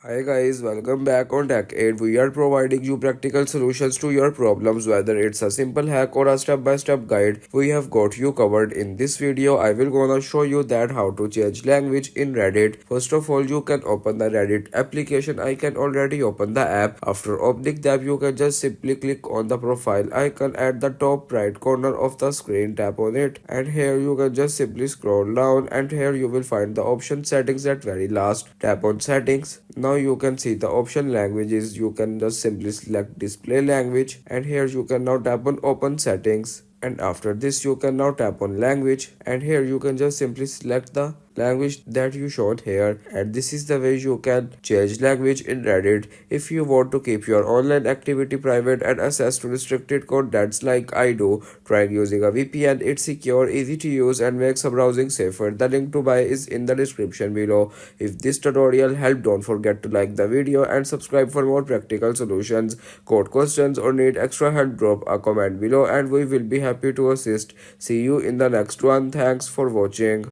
Hi guys, welcome back on Tech 8. We are providing you practical solutions to your problems, whether it's a simple hack or a step-by-step guide. We have got you covered. In this video, I will gonna show you that how to change language in Reddit. First of all, you can open the Reddit application. I can already open the app. After opening the app, you can just simply click on the profile icon at the top right corner of the screen. Tap on it, and here you can just simply scroll down, and here you will find the option settings at very last. Tap on settings. Now you can see the option languages. You can just simply select display language, and here you can now tap on open settings, and after this you can now tap on language, and here you can just simply select the language that you showed here, and this is the way you can change language in Reddit. If you want to keep your online activity private and access to restricted contents like I do, trying using a VPN. It's secure, easy to use, and makes a browsing safer. The link to buy is in the description below. If this tutorial helped, don't forget to like the video and subscribe for more practical solutions. Code questions or need extra help, drop a comment below and we will be happy to assist. See you in the next one. Thanks for watching.